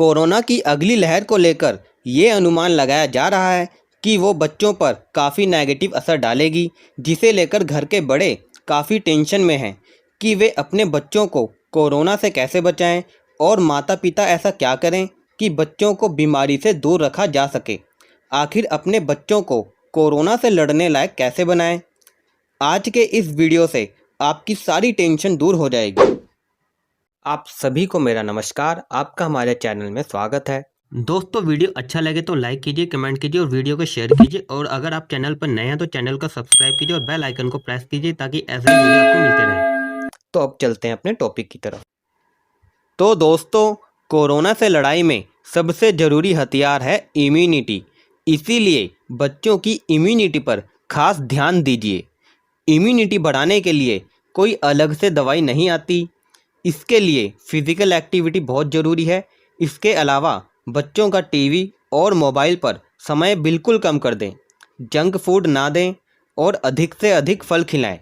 Corona की अगली लहर को लेकर ये अनुमान लगाया जा रहा है कि वो बच्चों पर काफ़ी नेगेटिव असर डालेगी, जिसे लेकर घर के बड़े काफ़ी टेंशन में हैं कि वे अपने बच्चों को कोरोना से कैसे बचाएं और माता पिता ऐसा क्या करें कि बच्चों को बीमारी से दूर रखा जा सके। आखिर अपने बच्चों को कोरोना से लड़ने लायक कैसे बनाएं? आज के इस वीडियो से आपकी सारी टेंशन दूर हो जाएगी। आप सभी को मेरा नमस्कार, आपका हमारे चैनल में स्वागत है। दोस्तों, वीडियो अच्छा लगे तो लाइक कीजिए, कमेंट कीजिए और वीडियो को शेयर कीजिए। और अगर आप चैनल पर नए हैं तो चैनल को सब्सक्राइब कीजिए और बेल आइकन को प्रेस कीजिए ताकि ऐसे ही वीडियो आपको मिलते रहें। तो अब चलते हैं अपने टॉपिक की तरफ। तो दोस्तों, कोरोना से लड़ाई में सबसे ज़रूरी हथियार है इम्यूनिटी। इसीलिए बच्चों की इम्यूनिटी पर खास ध्यान दीजिए। इम्यूनिटी बढ़ाने के लिए कोई अलग से दवाई नहीं आती। इसके लिए फिज़िकल एक्टिविटी बहुत ज़रूरी है। इसके अलावा बच्चों का टीवी और मोबाइल पर समय बिल्कुल कम कर दें, जंक फूड ना दें और अधिक से अधिक फल खिलाएं।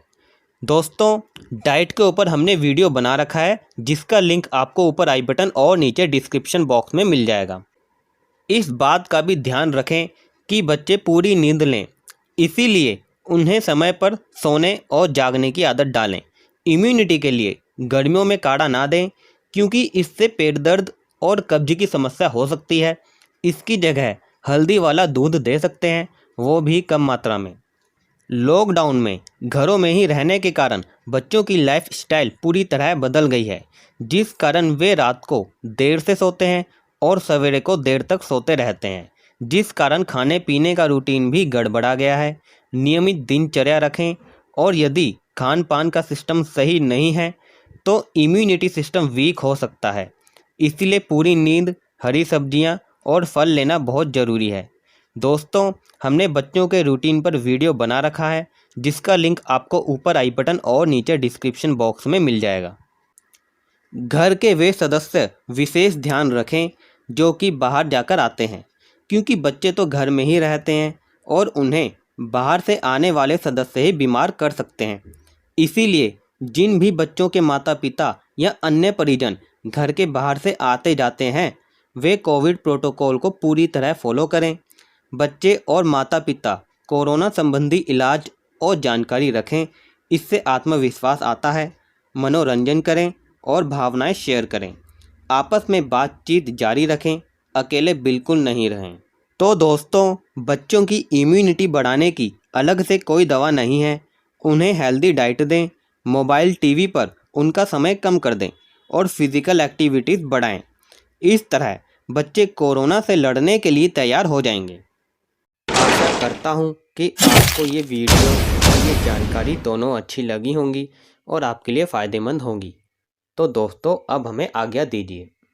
दोस्तों, डाइट के ऊपर हमने वीडियो बना रखा है, जिसका लिंक आपको ऊपर आई बटन और नीचे डिस्क्रिप्शन बॉक्स में मिल जाएगा। इस बात का भी ध्यान रखें कि बच्चे पूरी नींद लें, इसीलिए उन्हें समय पर सोने और जागने की आदत डालें। इम्यूनिटी के लिए गर्मियों में काढ़ा ना दें, क्योंकि इससे पेट दर्द और कब्ज की समस्या हो सकती है। इसकी जगह हल्दी वाला दूध दे सकते हैं, वो भी कम मात्रा में। लॉकडाउन में घरों में ही रहने के कारण बच्चों की लाइफस्टाइल पूरी तरह बदल गई है, जिस कारण वे रात को देर से सोते हैं और सवेरे को देर तक सोते रहते हैं, जिस कारण खाने पीने का रूटीन भी गड़बड़ा गया है। नियमित दिनचर्या रखें और यदि खान पान का सिस्टम सही नहीं है तो इम्यूनिटी सिस्टम वीक हो सकता है। इसलिए पूरी नींद, हरी सब्जियां और फल लेना बहुत ज़रूरी है। दोस्तों, हमने बच्चों के रूटीन पर वीडियो बना रखा है, जिसका लिंक आपको ऊपर आई बटन और नीचे डिस्क्रिप्शन बॉक्स में मिल जाएगा। घर के वे सदस्य विशेष ध्यान रखें जो कि बाहर जाकर आते हैं, क्योंकि बच्चे तो घर में ही रहते हैं और उन्हें बाहर से आने वाले सदस्य ही बीमार कर सकते हैं। इसीलिए जिन भी बच्चों के माता पिता या अन्य परिजन घर के बाहर से आते जाते हैं, वे कोविड प्रोटोकॉल को पूरी तरह फॉलो करें। बच्चे और माता पिता कोरोना संबंधी इलाज और जानकारी रखें, इससे आत्मविश्वास आता है। मनोरंजन करें और भावनाएं शेयर करें। आपस में बातचीत जारी रखें, अकेले बिल्कुल नहीं रहें। तो दोस्तों, बच्चों की इम्यूनिटी बढ़ाने की अलग से कोई दवा नहीं है। उन्हें हेल्दी डाइट दें, मोबाइल टीवी पर उनका समय कम कर दें और फिज़िकल एक्टिविटीज़ बढ़ाएं। इस तरह बच्चे कोरोना से लड़ने के लिए तैयार हो जाएंगे। आशा करता हूं कि आपको ये वीडियो और ये जानकारी दोनों अच्छी लगी होंगी और आपके लिए फ़ायदेमंद होंगी। तो दोस्तों, अब हमें आज्ञा दीजिए।